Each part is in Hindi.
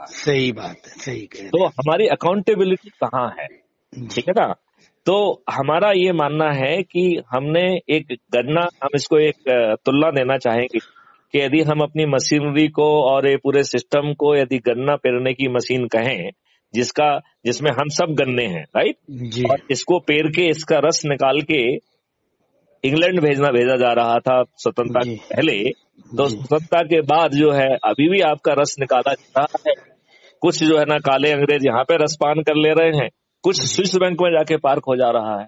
रहा है। सही बात है, सही कह रहे तो हमारी अकाउंटेबिलिटी कहाँ है? हैं। ठीक है ना? तो हमारा ये मानना है कि हमने एक गणना, हम इसको एक तुलना देना चाहेंगे कि यदि हम अपनी मशीनरी को और ये पूरे सिस्टम को यदि गन्ना पेरने की मशीन कहें, जिसमें हम सब गन्ने हैं, राइट, जी और इसको पेर के इसका रस निकाल के इंग्लैंड भेजा जा रहा था स्वतंत्रता जी के पहले, तो जी स्वतंत्रता के बाद जो है अभी भी आपका रस निकाला जा रहा है। कुछ जो है ना काले अंग्रेज यहाँ पे रसपान कर ले रहे हैं, कुछ स्विस बैंक में जाके पार्क हो जा रहा है।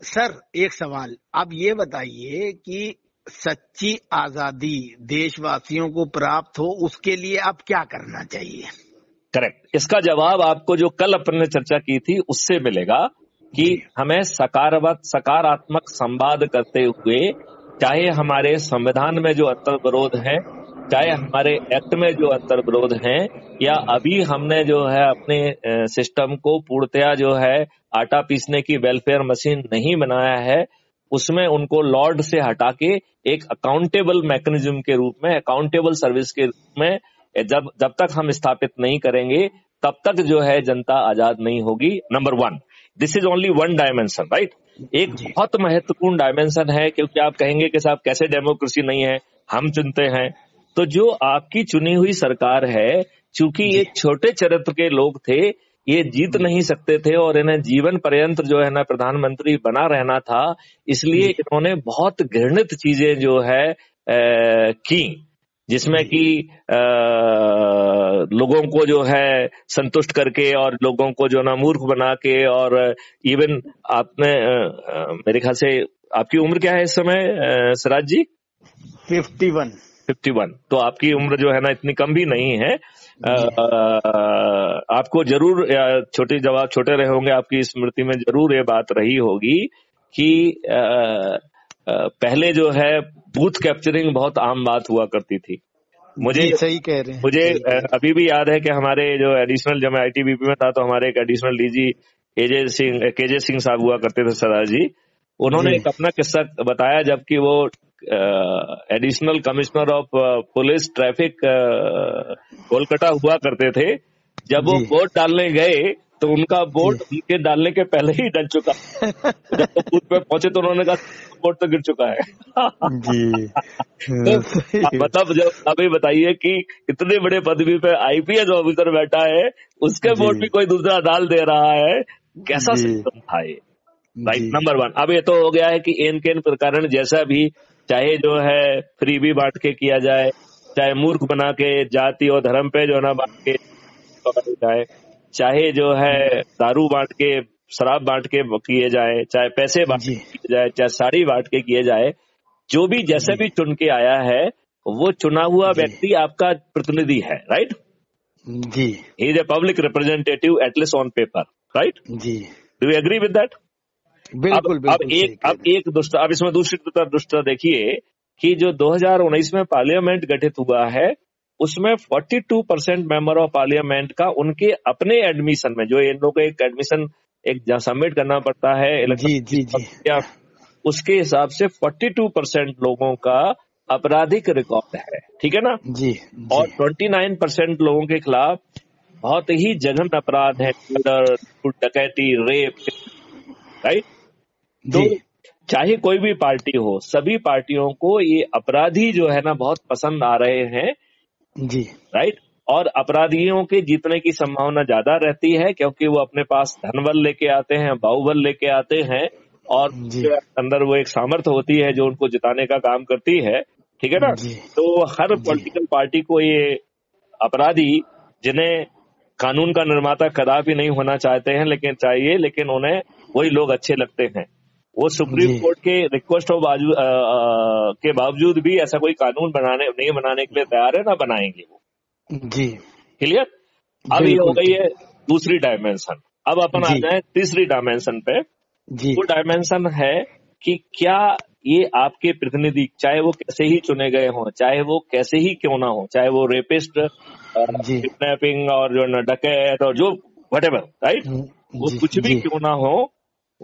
सर, एक सवाल आप ये बताइए कि सच्ची आजादी देशवासियों को प्राप्त हो, उसके लिए अब क्या करना चाहिए? करेक्ट, इसका जवाब आपको जो कल अपन ने चर्चा की थी उससे मिलेगा कि जी हमें सकारात्मक संवाद करते हुए, चाहे हमारे संविधान में जो अंतर्विरोध है, चाहे हमारे एक्ट में जो अंतर्विरोध हैं, या अभी हमने जो है अपने सिस्टम को पूर्णतया जो है आटा पीसने की वेलफेयर मशीन नहीं बनाया है, उसमें उनको लॉर्ड से हटा के एक अकाउंटेबल मैकेनिज्म के रूप में, अकाउंटेबल सर्विस के रूप में जब तक हम स्थापित नहीं करेंगे तब तक जो है जनता आजाद नहीं होगी। Number one, this is only one dimension, right. एक जी बहुत महत्वपूर्ण डायमेंशन है, क्योंकि आप कहेंगे कि साहब कैसे डेमोक्रेसी नहीं है, हम चुनते हैं। तो जो आपकी चुनी हुई सरकार है, चूंकि ये जी छोटे चरित्र के लोग थे, ये जीत नहीं सकते थे और इन्हें जीवन पर्यंत जो है ना प्रधानमंत्री बना रहना था, इसलिए जी इन्होंने बहुत घृणित चीजें जो है की, जिसमें जी कि लोगों को जो है संतुष्ट करके और लोगों को जो ना मूर्ख बना के, और इवन आपने मेरे ख्याल से, आपकी उम्र क्या है इस समय सिराज जी? 51। 51। तो आपकी उम्र जो है ना इतनी कम भी नहीं है। जी आपको जरूर जब आप छोटे रहे होंगे, आपकी स्मृति में जरूर ये बात रही होगी कि पहले जो है बूथ कैप्चरिंग बहुत आम बात हुआ करती थी। जी सही कह रहे हैं, मुझे सही कह रहे हैं। अभी भी याद है कि हमारे जो एडिशनल, जब मैं आईटीबीपी में था तो हमारे एक एडिशनल डीजी केजे सिंह साहब हुआ करते थे, सरदार जी। उन्होंने जी एक अपना किस्सा बताया, जबकि वो additional commissioner of police traffic Kolkata हुआ करते थे। जब वो जी वोट डालने गए तो उनका जी वोट उनके डालने के पहले ही डल चुका। जब वो बूथ पे पहुंचे तो उन्होंने कहा वोट तो गिर चुका है। जी तो सही। मतलब जब अभी बताइए कि इतने बड़े पदवी पे आईपीएस ऑफिसर बैठा है, उसके वोट भी जी कोई दूसरा डाल दे रहा है, कैसा जी सिस्टम था ये? राइट, जी नंबर वन। अब ये तो हो गया है कि एन के प्रकरण जैसा भी, चाहे जो है फ्रीबी बांट के किया जाए, चाहे मूर्ख बना के जाति और धर्म पे जो है ना बांट के पकड़ा जाए, चाहे जो है दारू बांट के, शराब बांट के किए जाए, चाहे पैसे बांट जी के किए जाए, चाहे साड़ी बांट के किए जाए, जो भी जैसे जी भी चुन के आया है, वो चुना हुआ जी व्यक्ति आपका प्रतिनिधि है, राइट। जी he is a public representative at least on paper, right. जी do you agree with that? बिल्कुल बिल्कुल सही कह रहे अब इसमें दूसरी दुष्टता देखिए कि जो 2019 में पार्लियामेंट गठित हुआ है, उसमें 42% मेंबर ऑफ पार्लियामेंट का उनके अपने एडमिशन में, जो इन लोगों को एक एडमिशन एक सबमिट करना पड़ता है हैं। जी जी जी इलेक्शन, उसके हिसाब से 42% लोगों का आपराधिक रिकॉर्ड है, ठीक है ना। जी और जी 29% लोगों के खिलाफ बहुत ही जघन्य अपराध है, मर्डर, डकैती, रेप, राइट। तो जी चाहे कोई भी पार्टी हो, सभी पार्टियों को ये अपराधी जो है ना बहुत पसंद आ रहे हैं, जी राइट। और अपराधियों के जीतने की संभावना ज्यादा रहती है, क्योंकि वो अपने पास धन बल लेके आते हैं, बाहुबल लेके आते हैं, और जी अंदर वो एक सामर्थ्य होती है जो उनको जिताने का काम करती है, ठीक है ना। जी तो हर जी पॉलिटिकल पार्टी को ये अपराधी, जिन्हें कानून का निर्माता कदापि नहीं होना चाहते हैं लेकिन उन्हें वही लोग अच्छे लगते हैं, वो सुप्रीम जी कोर्ट के रिक्वेस्ट के बावजूद भी ऐसा कोई कानून नहीं बनाने के लिए तैयार है, ना बनाएंगे वो। जी क्लियर? अब ये हो बिल्कुल गई ठीक। है दूसरी डायमेंशन। अब अपन आ जी जाए तीसरी डायमेंशन पे। जी वो डायमेंशन है कि क्या ये आपके प्रतिनिधि, चाहे वो कैसे ही चुने गए हों, चाहे वो कैसे ही क्यों ना हो, चाहे वो रेपिस्ट, जी किडनैपिंग और जो डकैत और जो व्हाटएवर, राइट, वो जी कुछ भी जी क्यों ना हो,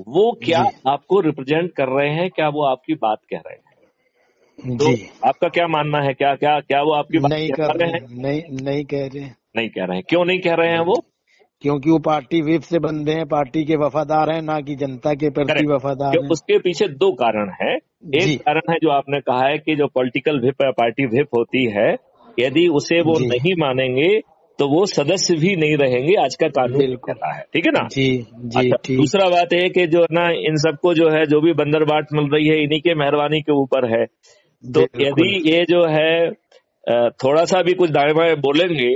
वो क्या जी आपको रिप्रेजेंट कर रहे हैं, क्या वो आपकी बात कह रहे हैं? तो जी आपका क्या मानना है, क्या क्या क्या वो आपकी बात नहीं कह कर पा रहे रहे, हैं? नहीं नहीं कह रहे। नहीं कह रहे हैं। क्यों नहीं कह रहे हैं वो? क्योंकि वो पार्टी विप से बंधे हैं, पार्टी के वफादार हैं, ना कि जनता के प्रति करेक्ट। वफादार हैं। उसके पीछे दो कारण है। एक जी कारण है जो आपने कहा है कि जो पॉलिटिकल विप पार्टी विप होती है, यदि उसे वो जी नहीं मानेंगे तो वो सदस्य भी नहीं रहेंगे, आज का कानून बिल्कुल। कहता है, ठीक है ना। जी जी अच्छा, ठीक। दूसरा बात है कि जो है ना, इन सबको जो है, जो भी बंदर बाट मिल रही है, इन्हीं के मेहरबानी के ऊपर है। तो यदि बिल्कुल ये जो है थोड़ा सा भी कुछ दाएं बाएं बोलेंगे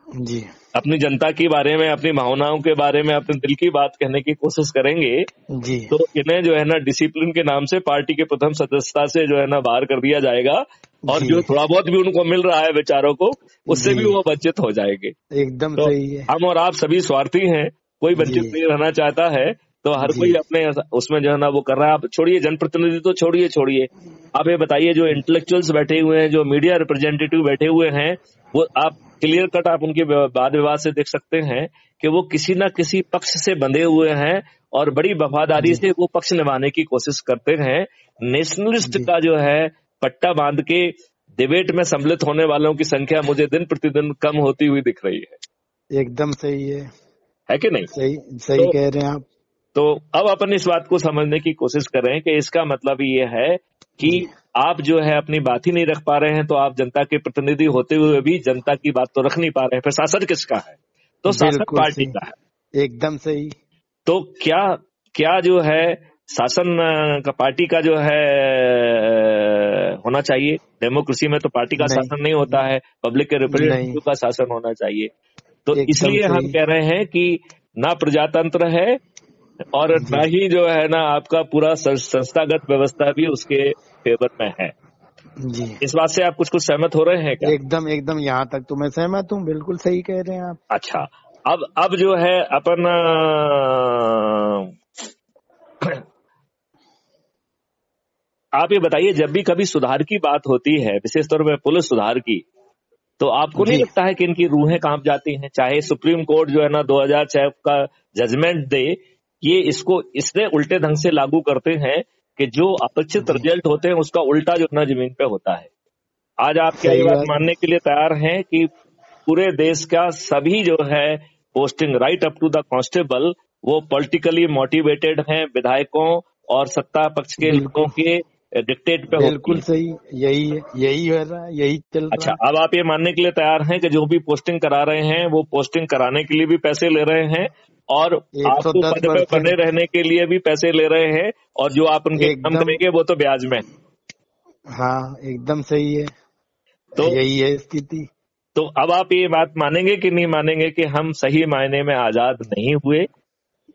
जी अपनी जनता के बारे में, अपनी भावनाओं के बारे में, अपने दिल की बात कहने की कोशिश करेंगे, जी तो इन्हें जो है ना डिसिप्लिन के नाम से पार्टी के प्रथम सदस्यता से जो है ना बाहर कर दिया जाएगा, और जी जो थोड़ा बहुत भी उनको मिल रहा है बेचारों को, उससे भी जी वो वंचित हो जाएंगे। एकदम तो सही है। हम और आप सभी स्वार्थी हैं, कोई जी वंचित नहीं रहना चाहता है, तो हर जी कोई अपने उसमें जो है ना वो कर रहा है। आप छोड़िए जनप्रतिनिधि, तो छोड़िए, आप ये बताइए, जो इंटेलेक्चुअल्स बैठे हुए हैं, जो मीडिया रिप्रेजेंटेटिव बैठे हुए हैं, वो आप क्लियर कट आप उनके वाद विवाद से देख सकते हैं कि वो किसी न किसी पक्ष से बंधे हुए हैं और बड़ी वफादारी जी से वो पक्ष निभाने की कोशिश करते हैं। नेशनलिस्ट जी का जो है पट्टा बांध के डिबेट में सम्मिलित होने वालों की संख्या मुझे दिन प्रतिदिन कम होती हुई दिख रही एकदम सही है कि नहीं? सही सही तो कह रहे हैं आप। तो अब अपन इस बात को समझने की कोशिश करें कि इसका मतलब ये है कि जी आप जो है अपनी बात ही नहीं रख पा रहे हैं, तो आप जनता के प्रतिनिधि होते हुए भी जनता की बात तो रख नहीं पा रहे हैं, फिर शासन किसका है? तो शासन बिल्कुल पार्टी सही, का है। एकदम सही। तो क्या क्या जो है शासन का पार्टी का जो है होना चाहिए? डेमोक्रेसी में तो पार्टी का नहीं शासन नहीं होता है, पब्लिक के नहीं रिप्रेजेंटेटिव का शासन होना चाहिए। तो एकदम इसलिए हम सही। कह रहे हैं कि ना प्रजातंत्र है, और जी ना ही जो है ना आपका पूरा संस्थागत व्यवस्था भी उसके फेवर में है। जी इस बात से आप कुछ कुछ सहमत हो रहे हैं क्या? एकदम एकदम, यहाँ तक तो मैं सहमत हूँ, बिल्कुल सही कह रहे हैं आप। अच्छा, अब जो है अपन आप ये बताइए, जब भी कभी सुधार की बात होती है, विशेष तौर पर पुलिस सुधार की, तो आपको नहीं जी लगता है कि इनकी रूहें कांप जाती हैं? चाहे सुप्रीम कोर्ट जो है ना 2006 का जजमेंट दे, ये इसको इसने उल्टे ढंग से लागू करते हैं कि जो अपेक्षित जी रिजल्ट होते हैं उसका उल्टा जो ना जमीन पे होता है। आज आप क्या ये सही बात बात। मानने के लिए तैयार हैं कि पूरे देश का सभी जो है posting right up to the constable वो पॉलिटिकली मोटिवेटेड हैं, विधायकों और सत्ता पक्ष के लोगों बिल्कुल के डिक्टेट पे होती बिल्कुल है? सही, यही है, यही हो रहा है, यही चल अच्छा, रहा है। अब आप ये मानने के लिए तैयार हैं कि जो भी पोस्टिंग करा रहे हैं वो पोस्टिंग कराने के लिए भी पैसे ले रहे हैं, और आपको पद पे बने 110%। रहने के लिए भी पैसे ले रहे हैं, और जो आप उनके काम एकदम, करेंगे वो तो ब्याज में। हाँ एकदम सही है, तो यही है स्थिति। तो अब आप ये बात मानेंगे कि नहीं मानेंगे कि हम सही मायने में आजाद नहीं हुए?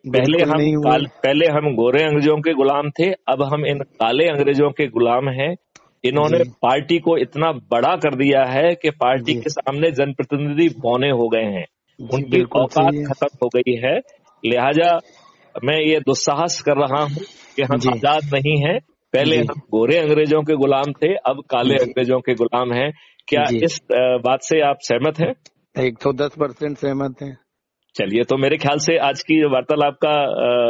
बिल्कुल नहीं हुए। पहले हम गोरे अंग्रेजों के गुलाम थे, अब हम इन काले अंग्रेजों के गुलाम हैं। इन्होंने जी पार्टी को इतना बड़ा कर दिया है कि पार्टी जी के सामने जनप्रतिनिधि बौने हो गए हैं, जी उनकी बिल्कुल औकात सही है। खत्म हो गई है। लिहाजा मैं ये दुस्साहस कर रहा हूं कि हम जी आजाद नहीं हैं। पहले जी हम गोरे अंग्रेजों के गुलाम थे, अब काले जी अंग्रेजों के गुलाम हैं। क्या जी इस बात से आप सहमत हैं? 110% सहमत है। चलिए, तो मेरे ख्याल से आज की वार्तालाप का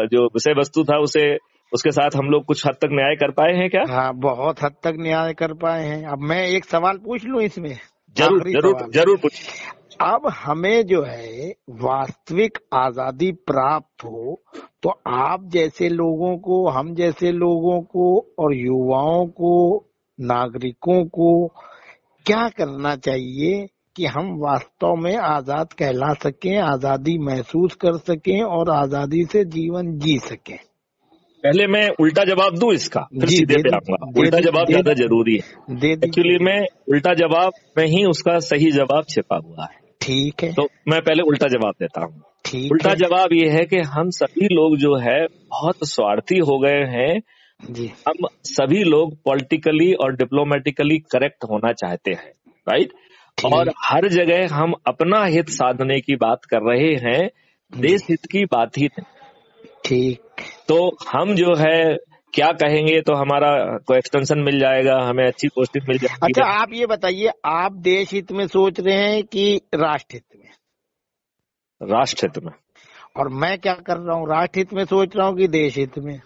जो विषय वस्तु था उसे उसके साथ हम लोग कुछ हद तक न्याय कर पाए हैं क्या? हाँ बहुत हद तक न्याय कर पाए हैं। अब मैं एक सवाल पूछ लूं इसमें, जरूर आखिरी जरूर सवाल। जरूर पूछ। अब हमें जो है वास्तविक आजादी प्राप्त हो, तो आप जैसे लोगों को, हम जैसे लोगों को और युवाओं को, नागरिकों को क्या करना चाहिए कि हम वास्तव में आजाद कहला सकें, आजादी महसूस कर सकें और आजादी से जीवन जी सकें? पहले मैं उल्टा जवाब दूं इसका, फिर जी सीधे दे पे दीजिए, आऊंगा। उल्टा जवाब ज्यादा जरूरी है। दे एक्चुअली दीजिए। में उल्टा जवाब में ही उसका सही जवाब छिपा हुआ है। ठीक है तो मैं पहले उल्टा जवाब देता हूँ। ठीक उल्टा है। जवाब ये है कि हम सभी लोग जो है बहुत स्वार्थी हो गए हैं। जी हम सभी लोग पॉलिटिकली और डिप्लोमेटिकली करेक्ट होना चाहते हैं, राइट? और ठीक हर जगह हम अपना हित साधने की बात कर रहे हैं, जी देश हित की बात ही नहीं। ठीक। तो हम जो है क्या कहेंगे, तो हमारा कोई एक्सटेंशन मिल जाएगा, हमें अच्छी पोस्टिंग मिल जाएगी। अच्छा आप ये बताइए, आप देश हित में सोच रहे हैं कि राष्ट्र हित में? राष्ट्र हित में। और मैं क्या कर रहा हूँ, राष्ट्र हित में सोच रहा हूँ कि देश हित में?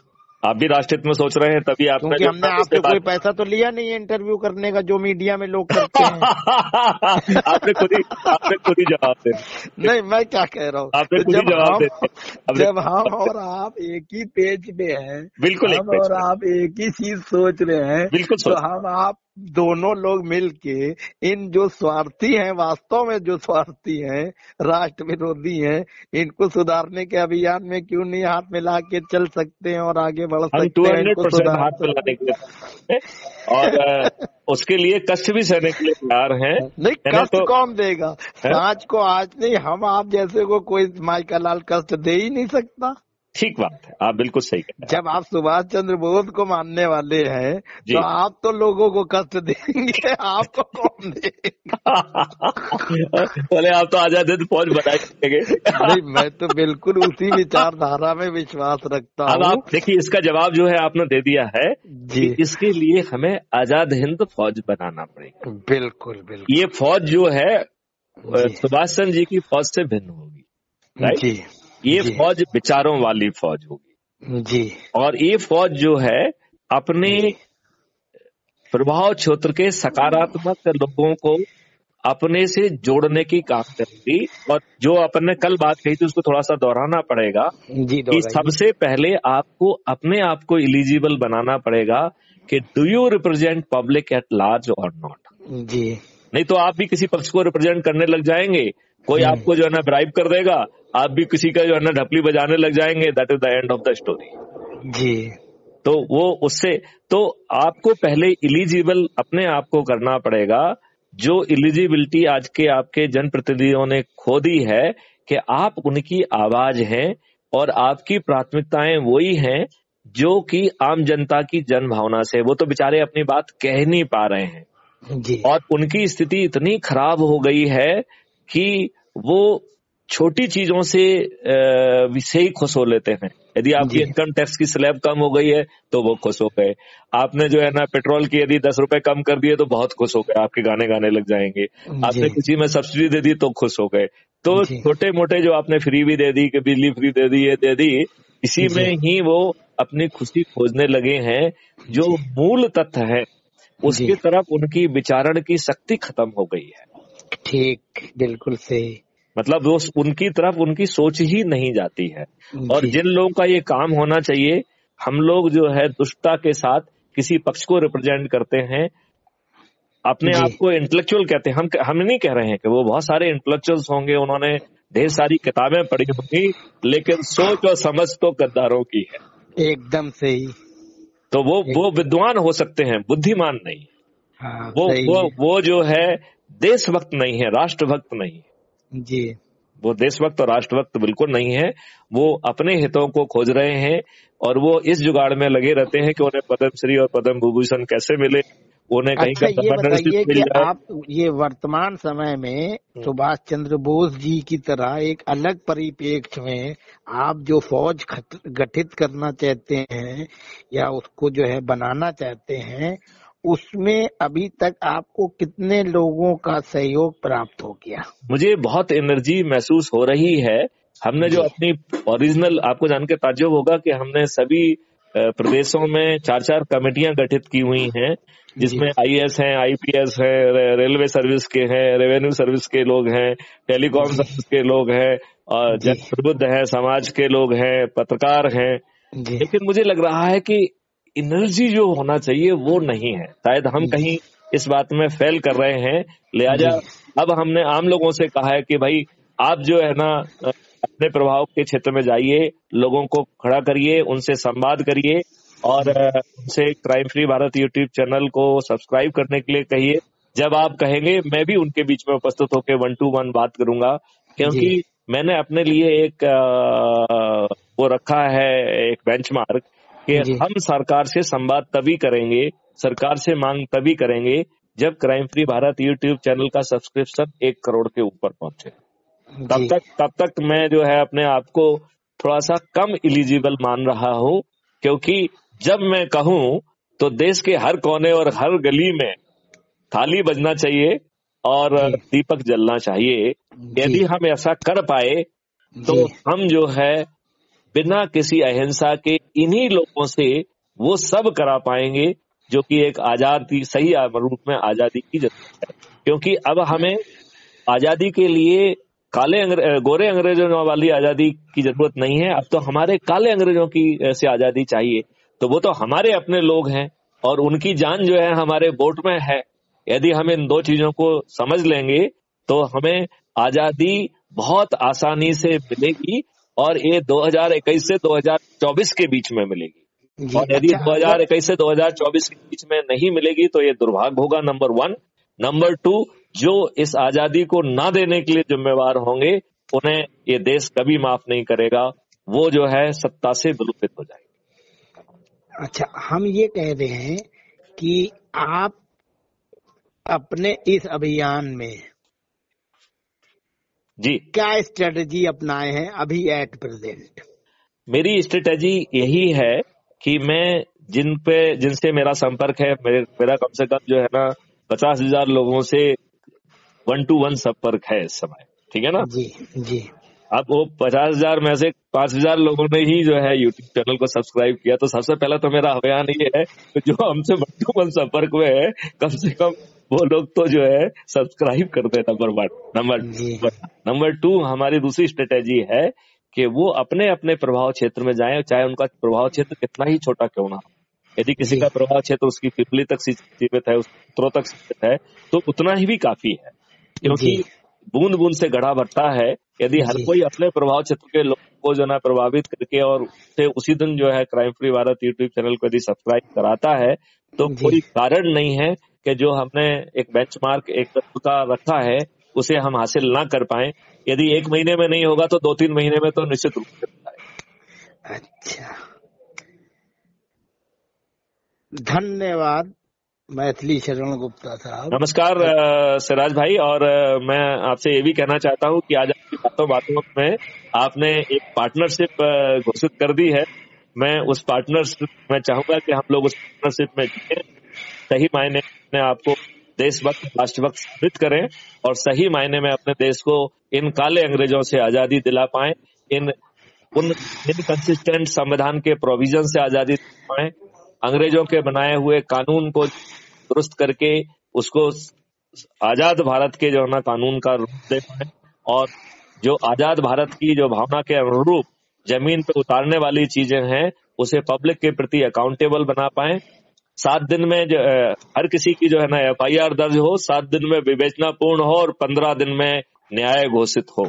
आप भी राष्ट्रहित में सोच रहे हैं, तभी आपने क्योंकि हमने आपसे कोई पैसा तो लिया नहीं है इंटरव्यू करने का, जो मीडिया में लोग करते हैं। आपने खुद ही जवाब दे दिया। नहीं, मैं क्या कह रहा हूँ, आपने खुद ही जवाब दे दिया। जब हम और आप एक ही पेज पे हैं, बिल्कुल हम और आप एक ही चीज सोच रहे हैं, बिल्कुल तो हम आप दोनों लोग मिलके इन जो स्वार्थी हैं, वास्तव में जो स्वार्थी हैं, राष्ट्र विरोधी हैं, इनको सुधारने के अभियान में क्यों नहीं हाथ मिला के चल सकते हैं और आगे बढ़ सकते हैं, इनको 200% हाथ मिलाने के लिए और उसके लिए कष्ट भी सहने के लिए तैयार हैं। नहीं, कष्ट कौन देगा? आज को आज नहीं, हम आप जैसे को कोई माइका लाल कष्ट दे ही नहीं सकता। ठीक बात है, आप बिल्कुल सही कह रहे हैं। जब आप सुभाष चंद्र बोस को मानने वाले हैं तो आप तो लोगों को कष्ट देंगे, आपको कौन देगा? बोले आप तो आजाद हिंद फौज बनाएंगे। नहीं, मैं तो बिल्कुल उसी विचारधारा में विश्वास रखता हूँ। आप देखिए, इसका जवाब जो है आपने दे दिया है जी। इसके लिए हमें आजाद हिंद फौज बनाना पड़ेगा। बिल्कुल बिल्कुल। ये फौज जो है सुभाष चंद्र जी की फौज से भिन्न होगी, राइट जी। ये फौज विचारों वाली फौज होगी जी। और ये फौज जो है अपने प्रभाव क्षेत्र के सकारात्मक लोगों को अपने से जोड़ने की काम करेगी। और जो अपन ने कल बात कही थी उसको थोड़ा सा दोहराना पड़ेगा जी, कि सबसे पहले आपको अपने आप को एलिजिबल बनाना पड़ेगा कि do you represent public at large और नॉट जी। नहीं तो आप भी किसी पक्ष को रिप्रेजेंट करने लग जाएंगे, कोई आपको जो है ना ब्राइब कर देगा, आप भी किसी का जो है ना ढपली बजाने लग जाएंगे, that is the end of the story जी। तो वो उससे तो आपको पहले एलिजिबल अपने आप को करना पड़ेगा। जो एलिजिबिलिटी आज के आपके जनप्रतिनिधियों ने खो दी है कि आप उनकी आवाज हैं और आपकी प्राथमिकताएं वही हैं जो कि आम जनता की जन भावना से, वो तो बेचारे अपनी बात कह नहीं पा रहे हैं जी। और उनकी स्थिति इतनी खराब हो गई है कि वो छोटी चीजों से ही खुश हो लेते हैं। यदि आपकी इनकम टैक्स की स्लैब कम हो गई है तो वो खुश हो गए, आपने जो है ना पेट्रोल की यदि 10 रुपए कम कर दिए तो बहुत खुश हो गए, आपके गाने गाने लग जाएंगे, आपने किसी में सब्सिडी दे दी तो खुश हो गए। तो छोटे मोटे जो आपने फ्री भी दे दी कि बिजली फ्री दे दी, ये दे दी, इसी में ही वो अपनी खुशी खोजने लगे हैं। जो मूल तथ्य है उसकी तरफ उनकी विचारण की शक्ति खत्म हो गई है। ठीक, बिल्कुल सही। मतलब वो उनकी तरफ उनकी सोच ही नहीं जाती है। और जिन लोगों का ये काम होना चाहिए, हम लोग जो है दुष्टता के साथ किसी पक्ष को रिप्रेजेंट करते हैं, अपने आप को इंटेलेक्चुअल कहते हैं। हम नहीं कह रहे हैं कि वो बहुत सारे इंटेलेक्चुअल्स होंगे, उन्होंने ढेर सारी किताबें पढ़ी होंगी, लेकिन सोच और समझ तो गद्दारों की है। एकदम सही। तो वो विद्वान हो सकते हैं, बुद्धिमान नहीं। हाँ, वो जो है देशभक्त नहीं है, राष्ट्रभक्त नहीं है जी। वो देशभक्त और राष्ट्रभक्त बिल्कुल नहीं है। वो अपने हितों को खोज रहे हैं और वो इस जुगाड़ में लगे रहते हैं कि उन्हें पद्मश्री और पद्म विभूषण कैसे मिले, उन्हें कहीं का ये बताइए कि आप ये वर्तमान समय में सुभाष चंद्र बोस जी की तरह एक अलग परिप्रेक्ष्य में आप जो फौज गठित करना चाहते हैं या उसको जो है बनाना चाहते हैं, उसमें अभी तक आपको कितने लोगों का सहयोग प्राप्त हो गया? मुझे बहुत एनर्जी महसूस हो रही है। हमने जो अपनी ओरिजिनल, आपको जान के ताज्जुब होगा कि हमने सभी प्रदेशों में 4-4 कमेटियां गठित की हुई हैं, जिसमें आईएएस हैं, आईपीएस हैं, रेलवे सर्विस के हैं, रेवेन्यू सर्विस के लोग हैं, टेलीकॉम सर्विस के लोग हैं, और जन प्रबुद्ध है, समाज के लोग हैं, पत्रकार हैं। लेकिन मुझे लग रहा है कि एनर्जी जो होना चाहिए वो नहीं है। शायद हम कहीं इस बात में फेल कर रहे हैं। लिहाजा अब हमने आम लोगों से कहा है कि भाई आप जो है ना अपने प्रभाव के क्षेत्र में जाइए, लोगों को खड़ा करिए, उनसे संवाद करिए और उनसे crime free Bharat YouTube channel को सब्सक्राइब करने के लिए कहिए। जब आप कहेंगे मैं भी उनके बीच में उपस्थित होकर 1-to-1 बात करूंगा, क्योंकि मैंने अपने लिए एक वो रखा है, एक बेंचमार्क कि हम सरकार से संवाद तभी करेंगे, सरकार से मांग तभी करेंगे जब crime free Bharat YouTube channel का सब्सक्रिप्शन 1 करोड़ के ऊपर पहुंचे। तब तक मैं जो है अपने आप को थोड़ा सा कम एलिजिबल मान रहा हूं, क्योंकि जब मैं कहूं तो देश के हर कोने और हर गली में थाली बजना चाहिए और दीपक जलना चाहिए। यदि हम ऐसा कर पाए तो हम जो है बिना किसी अहिंसा के इन्हीं लोगों से वो सब करा पाएंगे जो कि एक आजादी, सही रूप में आजादी की जरूरत है। क्योंकि अब हमें आजादी के लिए गोरे अंग्रेजों वाली आजादी की जरूरत नहीं है, अब तो हमारे काले अंग्रेजों की से आजादी चाहिए। तो वो तो हमारे अपने लोग हैं और उनकी जान जो है हमारे वोट में है। यदि हम इन दो चीजों को समझ लेंगे तो हमें आजादी बहुत आसानी से मिलेगी और ये 2021 से 2024 के बीच में मिलेगी। जी और यदि अच्छा, 2021 से 2024 के बीच में नहीं मिलेगी तो ये दुर्भाग्य होगा, नंबर 1। नंबर 2, जो इस आजादी को ना देने के लिए जिम्मेवार होंगे उन्हें ये देश कभी माफ नहीं करेगा, वो जो है सत्ता से विलुप्त हो जाएंगे। अच्छा, हम ये कह रहे हैं कि आप अपने इस अभियान में जी, क्या स्ट्रेटजी अपनाए हैं अभी एट प्रेजेंट? मेरी स्ट्रेटेजी यही है कि मैं जिनसे मेरा संपर्क है, मेरा कम से कम जो है ना 50,000 लोगों से 1 to 1 संपर्क है इस समय, ठीक है ना। जी जी अब वो 50,000 में से 5,000 लोगों ने ही जो है यूट्यूब चैनल को सब्सक्राइब किया। तो सबसे पहले तो मेरा अभियान ये है कि जो हमसे 1 to 1 संपर्क में है कम से कम वो लोग तो जो है सब्सक्राइब कर दे, नंबर 1। नंबर 2, हमारी दूसरी स्ट्रेटेजी है कि वो अपने अपने प्रभाव क्षेत्र में जाएं, चाहे उनका प्रभाव क्षेत्र कितना ही छोटा क्यों ना हो। यदि किसी का प्रभाव क्षेत्र उसकी पिपली तक सीमित है, उसके उत्तरों तक सीमित है, तो उतना ही भी काफी है। क्योंकि बूंद बूंद से घड़ा भरता है। यदि हर कोई अपने प्रभाव क्षेत्र के लोगों को जो है प्रभावित करके और उसे उसी दिन जो है crime free Bharat YouTube channel को यदि सब्सक्राइब कराता है तो कोई कारण नहीं है कि जो हमने एक बेंचमार्क एक का रखा है उसे हम हासिल ना कर पाए। यदि 1 महीने में नहीं होगा तो 2-3 महीने में तो निश्चित रूप से होता है। अच्छा, धन्यवाद मैथिली शरण गुप्ता साहब। नमस्कार सिराज भाई। और मैं आपसे ये भी कहना चाहता हूँ कि आज आपकी बातों में आपने एक पार्टनरशिप घोषित कर दी है। मैं उस पार्टनरशिप में चाहूंगा कि हम लोग उस पार्टनरशिप में जुड़ें, सही मायने में आपको देशभक्त राष्ट्रभक्त साबित करें और सही मायने में अपने देश को इन काले अंग्रेजों से आजादी दिला पाएं, उन इनकंसिस्टेंट संविधान के प्रोविजन से आजादी दिला पाएं, अंग्रेजों के बनाए हुए कानून को दुरुस्त करके उसको आजाद भारत के जो है ना कानून का रूप दे पाए और जो आजाद भारत की जो भावना के अनुरूप जमीन पे उतारने वाली चीजें हैं उसे पब्लिक के प्रति अकाउंटेबल बना पाए। 7 दिन में जो हर किसी की जो है ना FIR दर्ज हो, 7 दिन में विवेचना पूर्ण हो और 15 दिन में न्याय घोषित हो।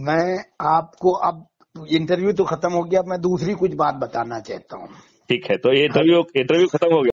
मैं आपको अब इंटरव्यू तो खत्म हो गया, मैं दूसरी कुछ बात बताना चाहता हूँ। ठीक है, तो ये इंटरव्यू खत्म हो गया।